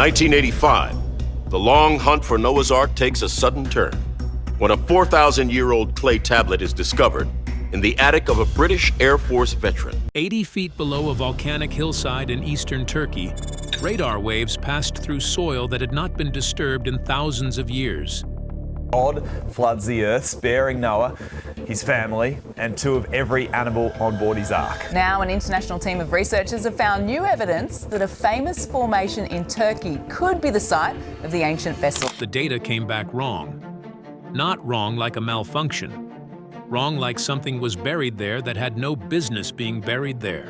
1985, the long hunt for Noah's Ark takes a sudden turn when a 4,000-year-old clay tablet is discovered in the attic of a British Air Force veteran. 80 feet below a volcanic hillside in eastern Turkey, radar waves passed through soil that had not been disturbed in thousands of years. God floods the earth, sparing Noah, his family, and 2 of every animal on board his ark. Now, an international team of researchers have found new evidence that a famous formation in Turkey could be the site of the ancient vessel. The data came back wrong. Not wrong like a malfunction. Wrong like something was buried there that had no business being buried there.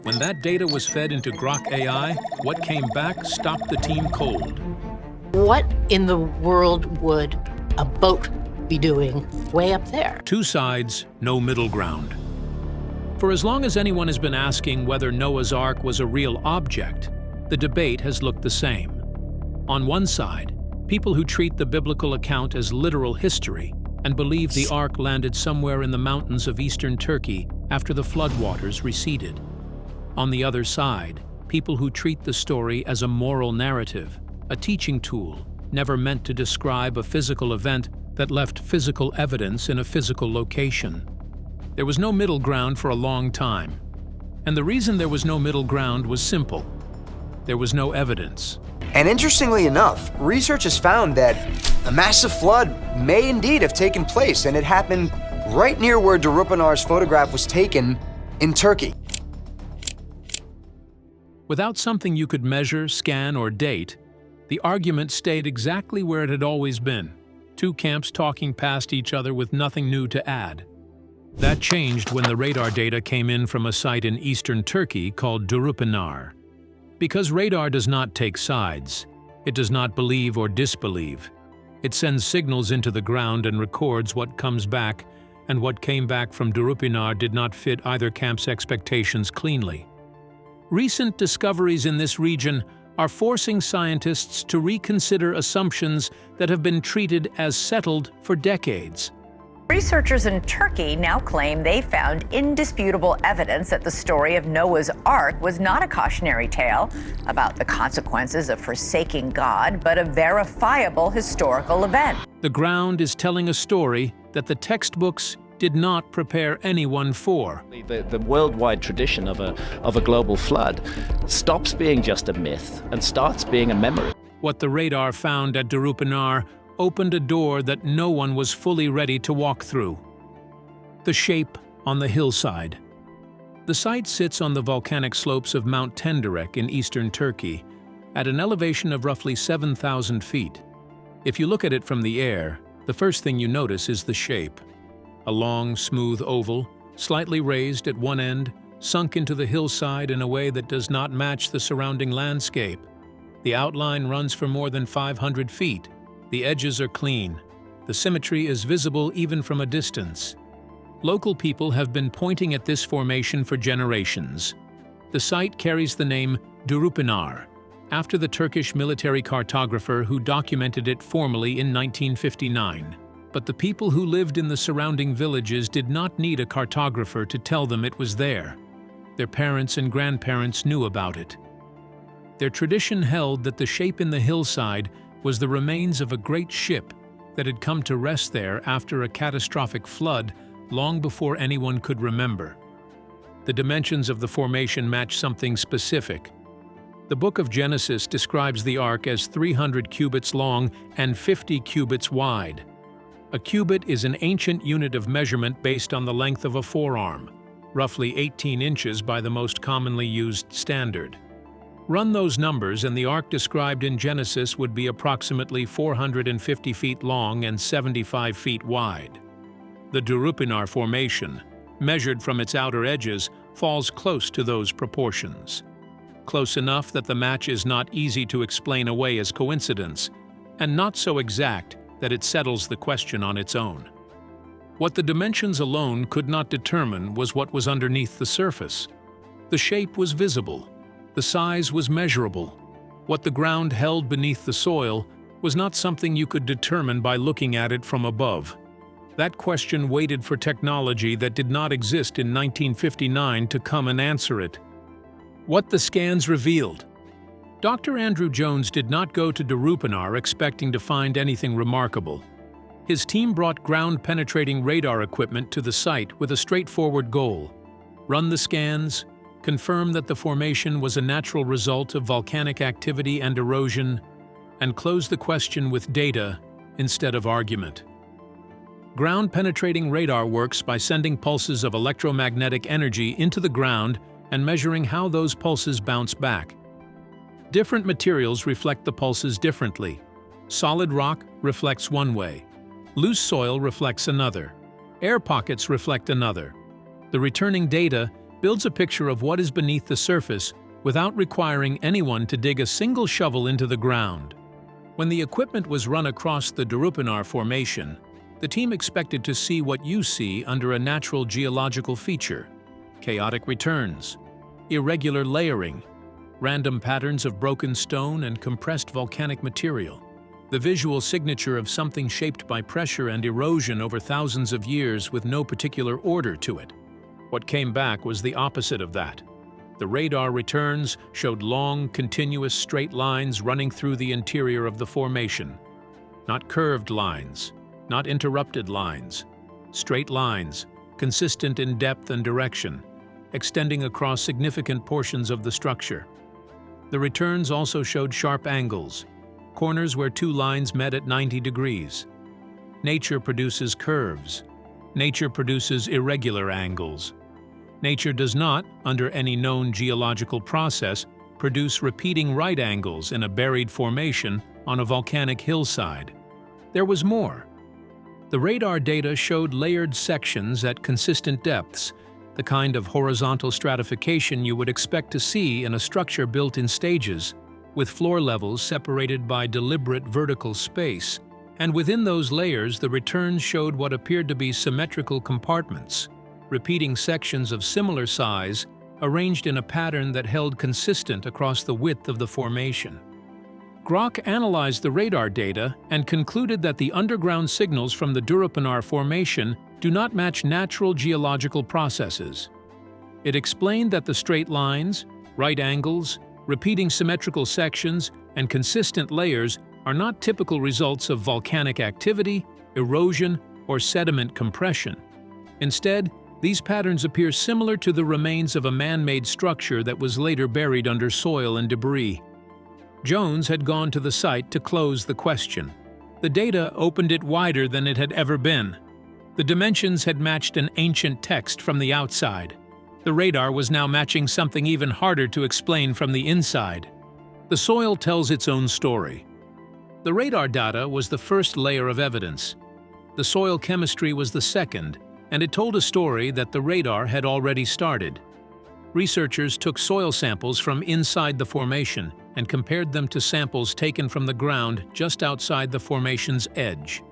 When that data was fed into Grok AI, what came back stopped the team cold. What in the world would a boat be doing way up there? 2 sides, no middle ground. For as long as anyone has been asking whether Noah's Ark was a real object, the debate has looked the same. On one side, people who treat the biblical account as literal history and believe the Ark landed somewhere in the mountains of eastern Turkey after the floodwaters receded. On the other side, people who treat the story as a moral narrative, a teaching tool, never meant to describe a physical event that left physical evidence in a physical location. There was no middle ground for a long time. And the reason there was no middle ground was simple. There was no evidence. And interestingly enough, research has found that a massive flood may indeed have taken place, and it happened right near where Durupinar's photograph was taken in Turkey. Without something you could measure, scan, or date, the argument stayed exactly where it had always been. 2 camps talking past each other with nothing new to add. That changed when the radar data came in from a site in eastern Turkey called Durupinar. Because radar does not take sides, it does not believe or disbelieve. It sends signals into the ground and records what comes back, and what came back from Durupinar did not fit either camp's expectations cleanly. Recent discoveries in this region are forcing scientists to reconsider assumptions that have been treated as settled for decades. Researchers in Turkey now claim they found indisputable evidence that the story of Noah's Ark was not a cautionary tale about the consequences of forsaking God, but a verifiable historical event. The ground is telling a story that the textbooks did not prepare anyone for. The worldwide tradition of a global flood stops being just a myth and starts being a memory. What the radar found at Durupinar opened a door that no one was fully ready to walk through. The shape on the hillside. The site sits on the volcanic slopes of Mount Tenderek in eastern Turkey, at an elevation of roughly 7,000 feet. If you look at it from the air, the first thing you notice is the shape. A long, smooth oval, slightly raised at one end, sunk into the hillside in a way that does not match the surrounding landscape. The outline runs for more than 500 feet. The edges are clean. The symmetry is visible even from a distance. Local people have been pointing at this formation for generations. The site carries the name Durupinar, after the Turkish military cartographer who documented it formally in 1959. But the people who lived in the surrounding villages did not need a cartographer to tell them it was there. Their parents and grandparents knew about it. Their tradition held that the shape in the hillside was the remains of a great ship that had come to rest there after a catastrophic flood long before anyone could remember. The dimensions of the formation match something specific. The book of Genesis describes the ark as 300 cubits long and 50 cubits wide. A cubit is an ancient unit of measurement based on the length of a forearm, roughly 18 inches by the most commonly used standard. Run those numbers and the ark described in Genesis would be approximately 450 feet long and 75 feet wide. The Durupinar formation, measured from its outer edges, falls close to those proportions. Close enough that the match is not easy to explain away as coincidence, and not so exact that it settles the question on its own. What the dimensions alone could not determine was what was underneath the surface. The shape was visible. The size was measurable. What the ground held beneath the soil was not something you could determine by looking at it from above. That question waited for technology that did not exist in 1959 to come and answer it. What the scans revealed. Dr. Andrew Jones did not go to Durupinar expecting to find anything remarkable. His team brought ground-penetrating radar equipment to the site with a straightforward goal: run the scans, confirm that the formation was a natural result of volcanic activity and erosion, and close the question with data instead of argument. Ground-penetrating radar works by sending pulses of electromagnetic energy into the ground and measuring how those pulses bounce back. Different materials reflect the pulses differently. Solid rock reflects one way. Loose soil reflects another. Air pockets reflect another. The returning data builds a picture of what is beneath the surface without requiring anyone to dig a single shovel into the ground. When the equipment was run across the Durupinar formation, the team expected to see what you see under a natural geological feature: chaotic returns, irregular layering, random patterns of broken stone and compressed volcanic material, the visual signature of something shaped by pressure and erosion over thousands of years with no particular order to it. What came back was the opposite of that. The radar returns showed long, continuous straight lines running through the interior of the formation. Not curved lines, not interrupted lines. Straight lines, consistent in depth and direction, extending across significant portions of the structure. The returns also showed sharp angles, corners where two lines met at 90 degrees. Nature produces curves. Nature produces irregular angles. Nature does not, under any known geological process, produce repeating right angles in a buried formation on a volcanic hillside. There was more. The radar data showed layered sections at consistent depths, the kind of horizontal stratification you would expect to see in a structure built in stages, with floor levels separated by deliberate vertical space. And within those layers, the returns showed what appeared to be symmetrical compartments, repeating sections of similar size, arranged in a pattern that held consistent across the width of the formation. Grok analyzed the radar data and concluded that the underground signals from the Durupinar formation do not match natural geological processes. It explained that the straight lines, right angles, repeating symmetrical sections, and consistent layers are not typical results of volcanic activity, erosion, or sediment compression. Instead, these patterns appear similar to the remains of a man-made structure that was later buried under soil and debris. Jones had gone to the site to close the question. The data opened it wider than it had ever been. The dimensions had matched an ancient text from the outside. The radar was now matching something even harder to explain from the inside. The soil tells its own story. The radar data was the first layer of evidence. The soil chemistry was the second, and it told a story that the radar had already started. Researchers took soil samples from inside the formation and compared them to samples taken from the ground just outside the formation's edge.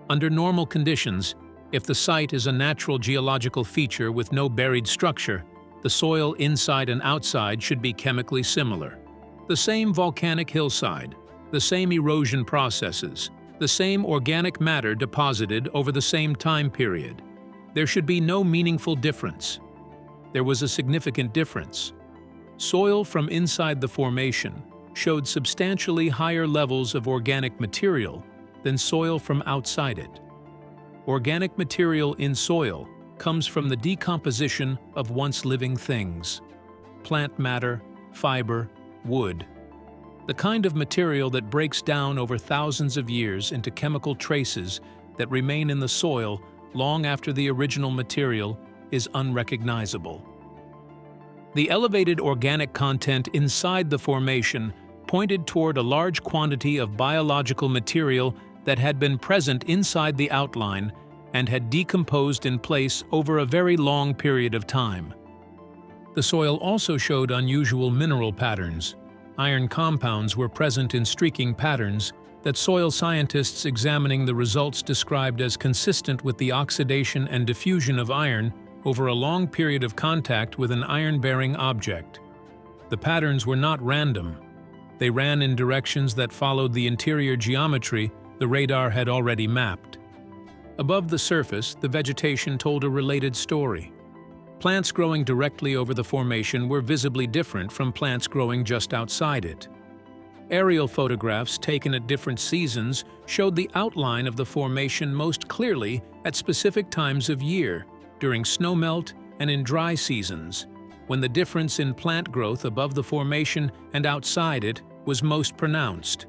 Under normal conditions, if the site is a natural geological feature with no buried structure, the soil inside and outside should be chemically similar. The same volcanic hillside, the same erosion processes, the same organic matter deposited over the same time period. There should be no meaningful difference. There was a significant difference. Soil from inside the formation showed substantially higher levels of organic material than soil from outside it. Organic material in soil comes from the decomposition of once living things: plant matter, fiber, wood. The kind of material that breaks down over thousands of years into chemical traces that remain in the soil long after the original material is unrecognizable. The elevated organic content inside the formation pointed toward a large quantity of biological material that had been present inside the outline and had decomposed in place over a very long period of time. The soil also showed unusual mineral patterns. Iron compounds were present in streaking patterns that soil scientists examining the results described as consistent with the oxidation and diffusion of iron over a long period of contact with an iron-bearing object. The patterns were not random. They ran in directions that followed the interior geometry the radar had already mapped. Above the surface, the vegetation told a related story. Plants growing directly over the formation were visibly different from plants growing just outside it. Aerial photographs taken at different seasons showed the outline of the formation most clearly at specific times of year, during snowmelt and in dry seasons, when the difference in plant growth above the formation and outside it was most pronounced.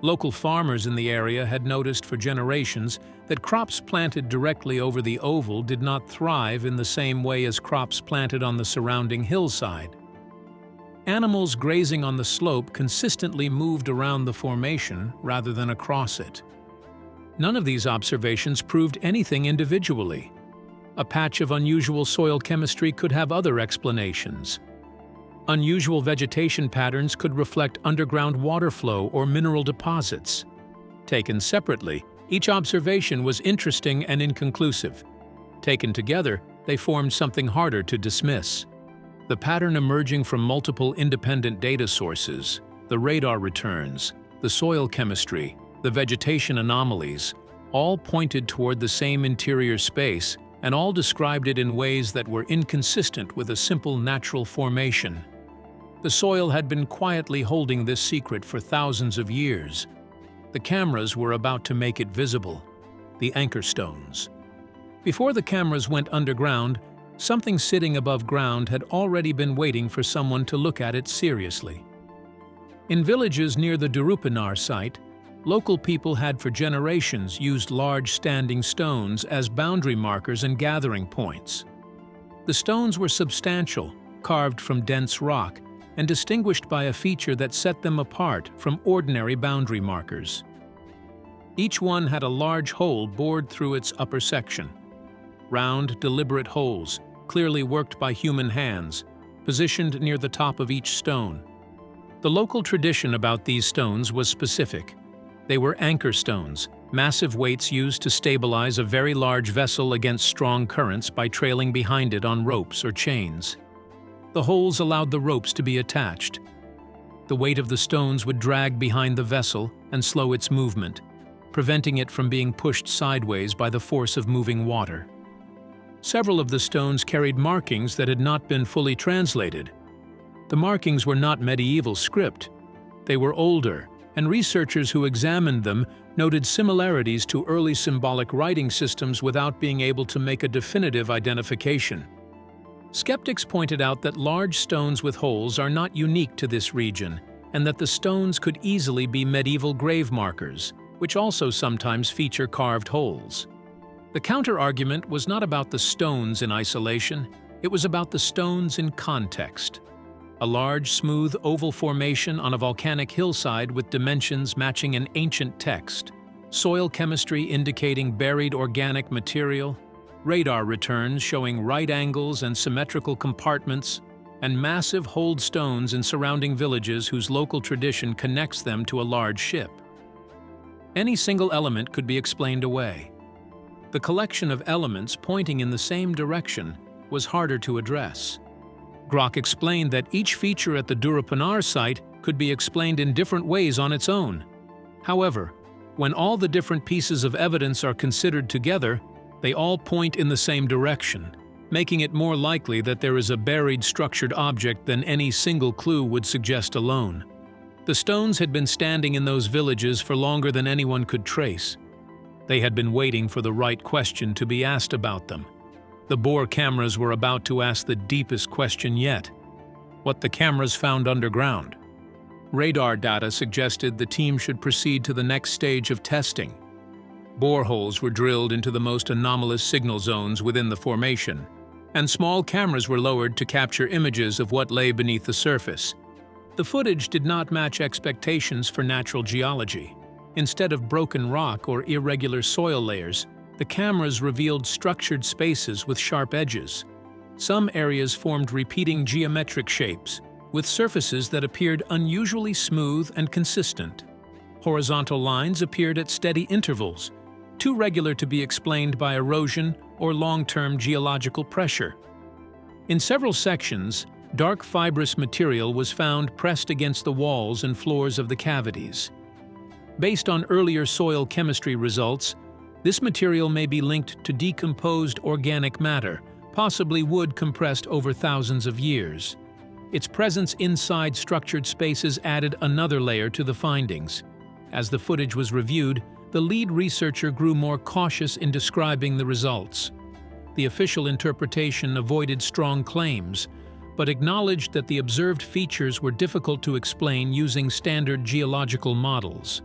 Local farmers in the area had noticed for generations that crops planted directly over the oval did not thrive in the same way as crops planted on the surrounding hillside. Animals grazing on the slope consistently moved around the formation rather than across it. None of these observations proved anything individually. A patch of unusual soil chemistry could have other explanations. Unusual vegetation patterns could reflect underground water flow or mineral deposits. Taken separately, each observation was interesting and inconclusive. Taken together, they formed something harder to dismiss. The pattern emerging from multiple independent data sources, the radar returns, the soil chemistry, the vegetation anomalies, all pointed toward the same interior space and all described it in ways that were inconsistent with a simple natural formation. The soil had been quietly holding this secret for thousands of years. The cameras were about to make it visible, the anchor stones. Before the cameras went underground, something sitting above ground had already been waiting for someone to look at it seriously. In villages near the Durupinar site, local people had for generations used large standing stones as boundary markers and gathering points. The stones were substantial, carved from dense rock, and distinguished by a feature that set them apart from ordinary boundary markers. Each one had a large hole bored through its upper section. Round, deliberate holes, clearly worked by human hands, positioned near the top of each stone. The local tradition about these stones was specific. They were anchor stones, massive weights used to stabilize a very large vessel against strong currents by trailing behind it on ropes or chains. The holes allowed the ropes to be attached. The weight of the stones would drag behind the vessel and slow its movement, preventing it from being pushed sideways by the force of moving water. Several of the stones carried markings that had not been fully translated. The markings were not medieval script. They were older, and researchers who examined them noted similarities to early symbolic writing systems without being able to make a definitive identification. Skeptics pointed out that large stones with holes are not unique to this region, and that the stones could easily be medieval grave markers, which also sometimes feature carved holes. The counter-argument was not about the stones in isolation, it was about the stones in context. A large, smooth, oval formation on a volcanic hillside with dimensions matching an ancient text, soil chemistry indicating buried organic material, radar returns showing right angles and symmetrical compartments, and massive holed stones in surrounding villages whose local tradition connects them to a large ship. Any single element could be explained away. The collection of elements pointing in the same direction was harder to address. Grok explained that each feature at the Durupinar site could be explained in different ways on its own. However, when all the different pieces of evidence are considered together, they all point in the same direction, making it more likely that there is a buried structured object than any single clue would suggest alone. The stones had been standing in those villages for longer than anyone could trace. They had been waiting for the right question to be asked about them. The Bohr cameras were about to ask the deepest question yet: what the cameras found underground. Radar data suggested the team should proceed to the next stage of testing. Boreholes were drilled into the most anomalous signal zones within the formation, and small cameras were lowered to capture images of what lay beneath the surface. The footage did not match expectations for natural geology. Instead of broken rock or irregular soil layers, the cameras revealed structured spaces with sharp edges. Some areas formed repeating geometric shapes, with surfaces that appeared unusually smooth and consistent. Horizontal lines appeared at steady intervals, too regular to be explained by erosion or long-term geological pressure. In several sections, dark fibrous material was found pressed against the walls and floors of the cavities. Based on earlier soil chemistry results, this material may be linked to decomposed organic matter, possibly wood compressed over thousands of years. Its presence inside structured spaces added another layer to the findings. As the footage was reviewed, the lead researcher grew more cautious in describing the results. The official interpretation avoided strong claims, but acknowledged that the observed features were difficult to explain using standard geological models.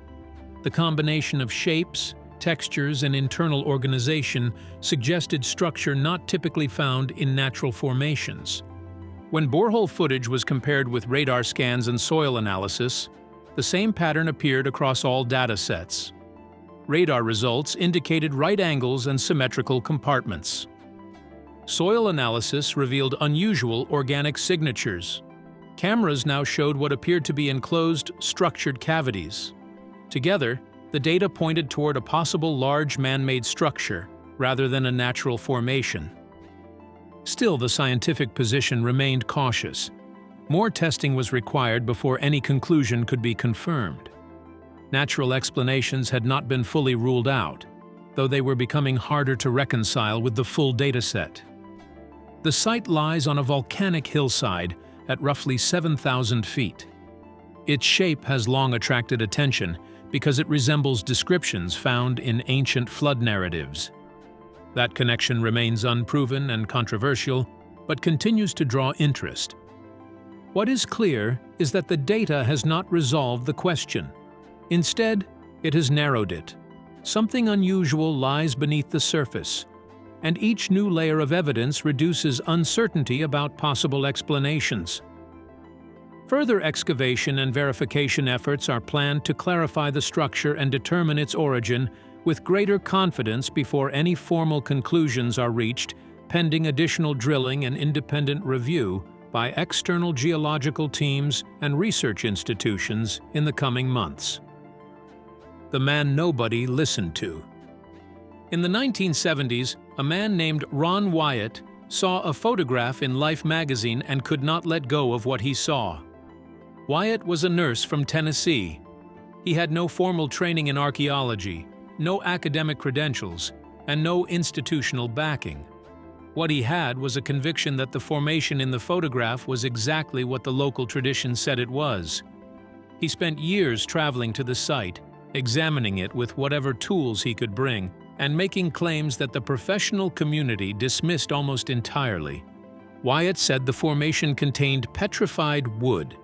The combination of shapes, textures, and internal organization suggested structure not typically found in natural formations. When borehole footage was compared with radar scans and soil analysis, the same pattern appeared across all data sets. Radar results indicated right angles and symmetrical compartments. Soil analysis revealed unusual organic signatures. Cameras now showed what appeared to be enclosed, structured cavities. Together, the data pointed toward a possible large man-made structure, rather than a natural formation. Still, the scientific position remained cautious. More testing was required before any conclusion could be confirmed. Natural explanations had not been fully ruled out, though they were becoming harder to reconcile with the full dataset. The site lies on a volcanic hillside at roughly 7,000 feet. Its shape has long attracted attention because it resembles descriptions found in ancient flood narratives. That connection remains unproven and controversial, but continues to draw interest. What is clear is that the data has not resolved the question. Instead, it has narrowed it. Something unusual lies beneath the surface, and each new layer of evidence reduces uncertainty about possible explanations. Further excavation and verification efforts are planned to clarify the structure and determine its origin with greater confidence before any formal conclusions are reached, pending additional drilling and independent review by external geological teams and research institutions in the coming months. The man nobody listened to. In the 1970s, a man named Ron Wyatt saw a photograph in Life magazine and could not let go of what he saw. Wyatt was a nurse from Tennessee. He had no formal training in archaeology, no academic credentials, and no institutional backing. What he had was a conviction that the formation in the photograph was exactly what the local tradition said it was. He spent years traveling to the site, examining it with whatever tools he could bring, and making claims that the professional community dismissed almost entirely. Wyatt said the formation contained petrified wood.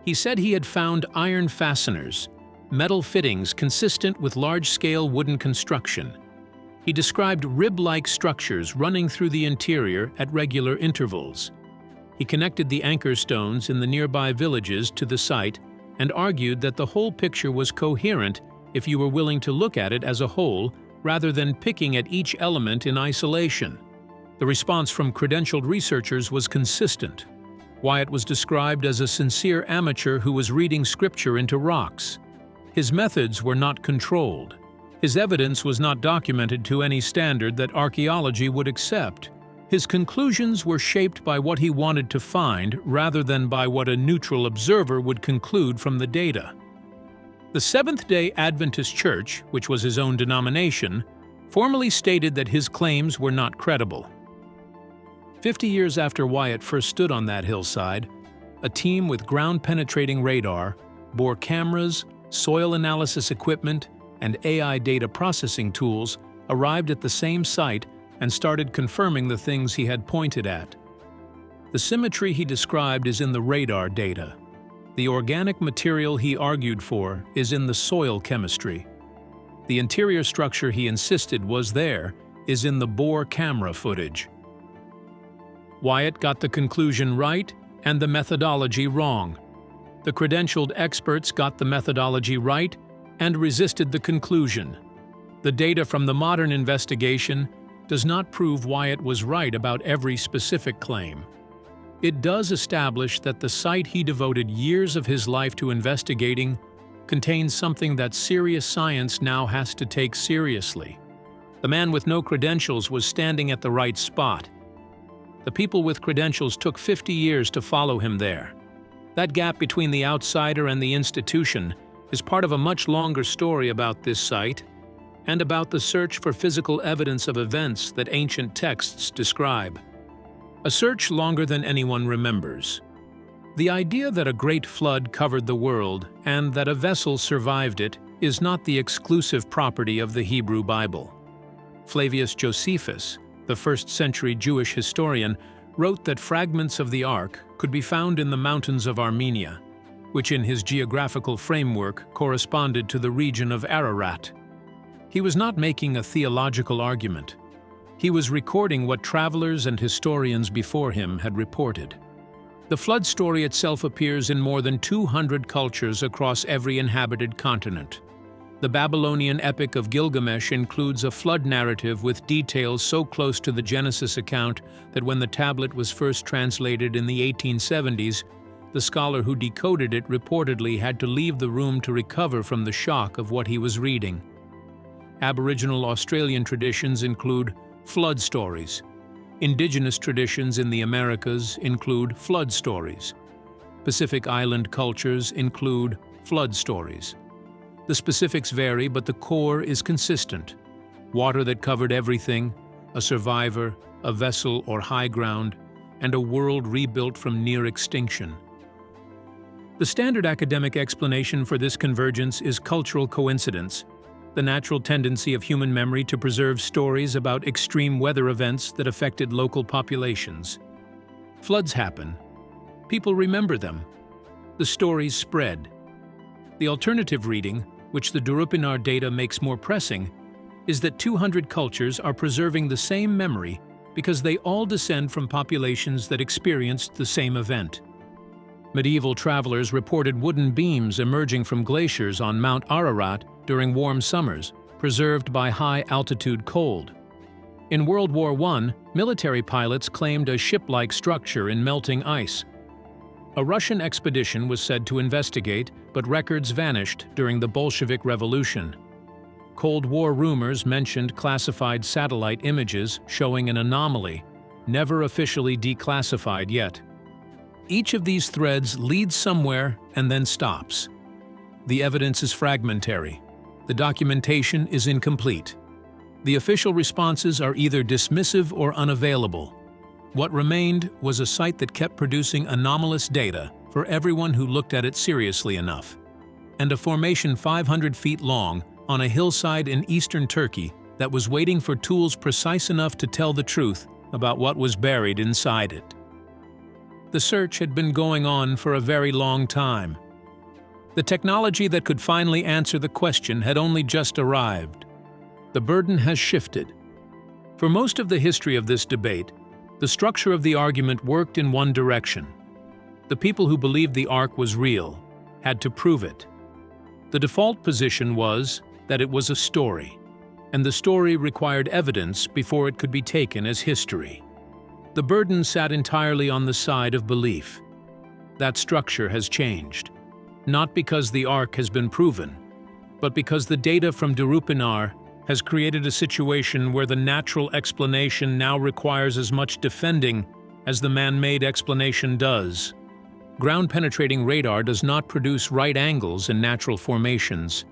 He said he had found iron fasteners, metal fittings consistent with large-scale wooden construction. He described rib-like structures running through the interior at regular intervals. He connected the anchor stones in the nearby villages to the site and argued that the whole picture was coherent if you were willing to look at it as a whole rather than picking at each element in isolation. The response from credentialed researchers was consistent. Wyatt was described as a sincere amateur who was reading scripture into rocks. His methods were not controlled. His evidence was not documented to any standard that archaeology would accept. His conclusions were shaped by what he wanted to find rather than by what a neutral observer would conclude from the data. The Seventh-day Adventist Church, which was his own denomination, formally stated that his claims were not credible. 50 years after Wyatt first stood on that hillside, a team with ground-penetrating radar, bore cameras, soil analysis equipment, and AI data processing tools arrived at the same site and started confirming the things he had pointed at. The symmetry he described is in the radar data. The organic material he argued for is in the soil chemistry. The interior structure he insisted was there is in the bore camera footage. Wyatt got the conclusion right and the methodology wrong. The credentialed experts got the methodology right and resisted the conclusion. The data from the modern investigation does not prove Wyatt was right about every specific claim. It does establish that the site he devoted years of his life to investigating contains something that serious science now has to take seriously. The man with no credentials was standing at the right spot. The people with credentials took 50 years to follow him there. That gap between the outsider and the institution is part of a much longer story about this site and about the search for physical evidence of events that ancient texts describe. A search longer than anyone remembers. The idea that a great flood covered the world and that a vessel survived it is not the exclusive property of the Hebrew Bible. Flavius Josephus, the first-century Jewish historian, wrote that fragments of the Ark could be found in the mountains of Armenia, which in his geographical framework corresponded to the region of Ararat. He was not making a theological argument. He was recording what travelers and historians before him had reported. The flood story itself appears in more than 200 cultures across every inhabited continent. The Babylonian epic of Gilgamesh includes a flood narrative with details so close to the Genesis account that when the tablet was first translated in the 1870s, the scholar who decoded it reportedly had to leave the room to recover from the shock of what he was reading. Aboriginal Australian traditions include flood stories. Indigenous traditions in the Americas include flood stories. Pacific Island cultures include flood stories. The specifics vary, but the core is consistent. Water that covered everything, a survivor, a vessel or high ground, and a world rebuilt from near extinction. The standard academic explanation for this convergence is cultural coincidence, the natural tendency of human memory to preserve stories about extreme weather events that affected local populations. Floods happen. People remember them. The stories spread. The alternative reading, which the Durupinar data makes more pressing, is that 200 cultures are preserving the same memory because they all descend from populations that experienced the same event. Medieval travelers reported wooden beams emerging from glaciers on Mount Ararat during warm summers, preserved by high-altitude cold. In World War I, military pilots claimed a ship-like structure in melting ice. A Russian expedition was said to investigate, but records vanished during the Bolshevik Revolution. Cold War rumors mentioned classified satellite images showing an anomaly, never officially declassified yet. Each of these threads leads somewhere and then stops. The evidence is fragmentary. The documentation is incomplete. The official responses are either dismissive or unavailable. What remained was a site that kept producing anomalous data for everyone who looked at it seriously enough, and a formation 500 feet long on a hillside in eastern Turkey that was waiting for tools precise enough to tell the truth about what was buried inside it. The search had been going on for a very long time. The technology that could finally answer the question had only just arrived. The burden has shifted. For most of the history of this debate, the structure of the argument worked in one direction. The people who believed the Ark was real had to prove it. The default position was that it was a story, and the story required evidence before it could be taken as history. The burden sat entirely on the side of belief. That structure has changed, not because the Ark has been proven, but because the data from Durupinar has created a situation where the natural explanation now requires as much defending as the man-made explanation does. Ground-penetrating radar does not produce right angles in natural formations.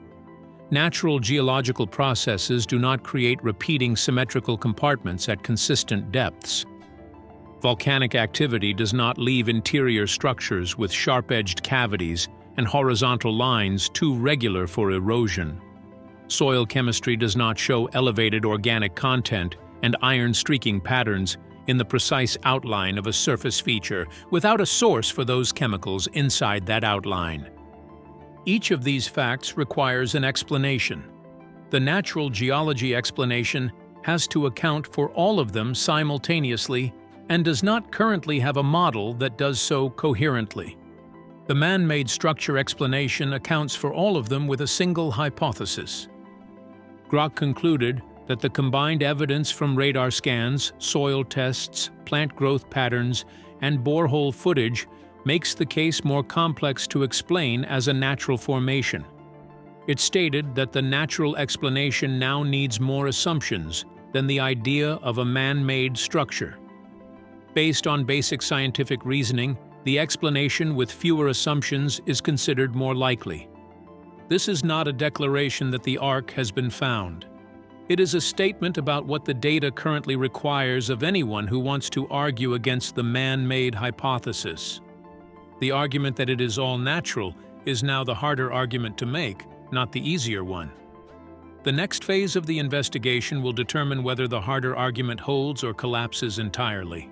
Natural geological processes do not create repeating symmetrical compartments at consistent depths. Volcanic activity does not leave interior structures with sharp-edged cavities and horizontal lines too regular for erosion. Soil chemistry does not show elevated organic content and iron-streaking patterns in the precise outline of a surface feature without a source for those chemicals inside that outline. Each of these facts requires an explanation. The natural geology explanation has to account for all of them simultaneously and does not currently have a model that does so coherently. The man-made structure explanation accounts for all of them with a single hypothesis. Grok concluded that the combined evidence from radar scans, soil tests, plant growth patterns, and borehole footage makes the case more complex to explain as a natural formation. It stated that the natural explanation now needs more assumptions than the idea of a man-made structure. Based on basic scientific reasoning, the explanation with fewer assumptions is considered more likely. This is not a declaration that the Ark has been found. It is a statement about what the data currently requires of anyone who wants to argue against the man-made hypothesis. The argument that it is all natural is now the harder argument to make, not the easier one. The next phase of the investigation will determine whether the harder argument holds or collapses entirely.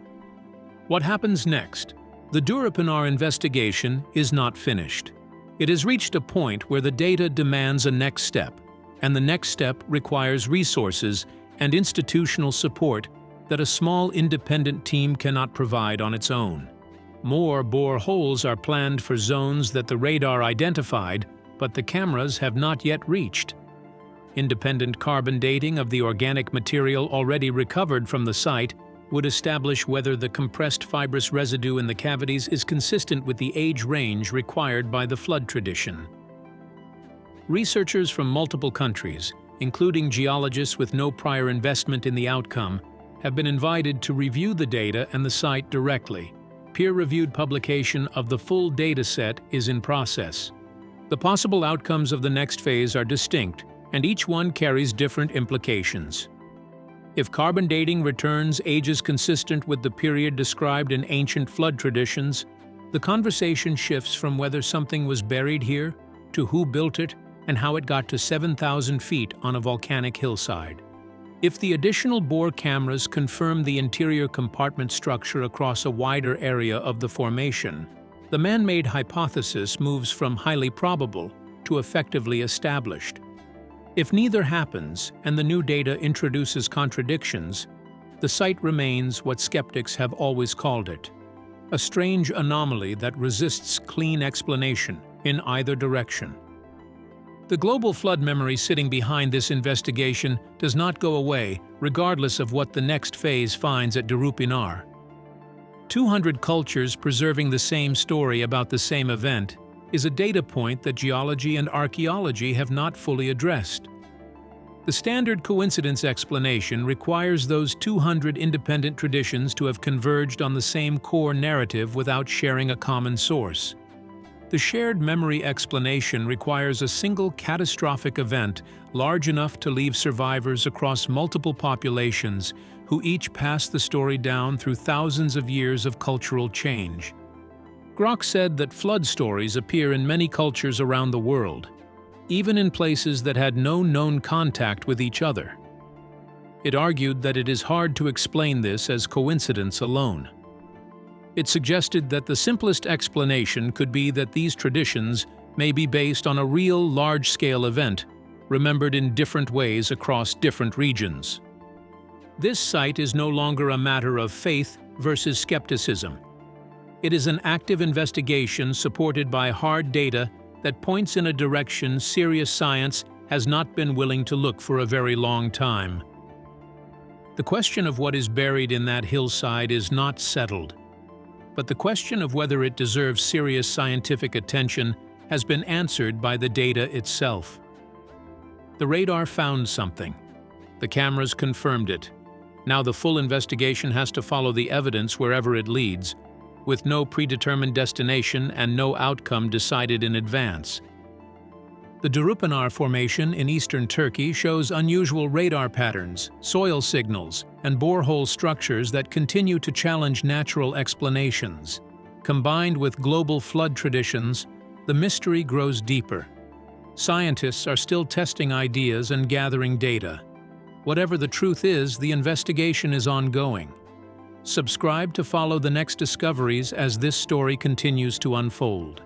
What happens next? The Durupinar investigation is not finished. It has reached a point where the data demands a next step, and the next step requires resources and institutional support that a small independent team cannot provide on its own. More boreholes are planned for zones that the radar identified, but the cameras have not yet reached. Independent carbon dating of the organic material already recovered from the site would establish whether the compressed fibrous residue in the cavities is consistent with the age range required by the flood tradition. Researchers from multiple countries, including geologists with no prior investment in the outcome, have been invited to review the data and the site directly. Peer-reviewed publication of the full data set is in process. The possible outcomes of the next phase are distinct, and each one carries different implications. If carbon dating returns ages consistent with the period described in ancient flood traditions, the conversation shifts from whether something was buried here to who built it and how it got to 7,000 feet on a volcanic hillside. If the additional bore cameras confirm the interior compartment structure across a wider area of the formation, the man-made hypothesis moves from highly probable to effectively established. If neither happens and the new data introduces contradictions, the site remains what skeptics have always called it: a strange anomaly that resists clean explanation in either direction. The global flood memory sitting behind this investigation does not go away, regardless of what the next phase finds at Durupinar. 200 cultures preserving the same story about the same event is a data point that geology and archaeology have not fully addressed. The standard coincidence explanation requires those 200 independent traditions to have converged on the same core narrative without sharing a common source. The shared memory explanation requires a single catastrophic event large enough to leave survivors across multiple populations who each pass the story down through thousands of years of cultural change. Grok said that flood stories appear in many cultures around the world, even in places that had no known contact with each other. It argued that it is hard to explain this as coincidence alone. It suggested that the simplest explanation could be that these traditions may be based on a real large-scale event, remembered in different ways across different regions. This site is no longer a matter of faith versus skepticism. It is an active investigation supported by hard data that points in a direction serious science has not been willing to look for a very long time. The question of what is buried in that hillside is not settled, but the question of whether it deserves serious scientific attention has been answered by the data itself. The radar found something. The cameras confirmed it. Now the full investigation has to follow the evidence wherever it leads, with no predetermined destination and no outcome decided in advance. The Durupinar Formation in eastern Turkey shows unusual radar patterns, soil signals, and borehole structures that continue to challenge natural explanations. Combined with global flood traditions, the mystery grows deeper. Scientists are still testing ideas and gathering data. Whatever the truth is, the investigation is ongoing. Subscribe to follow the next discoveries as this story continues to unfold.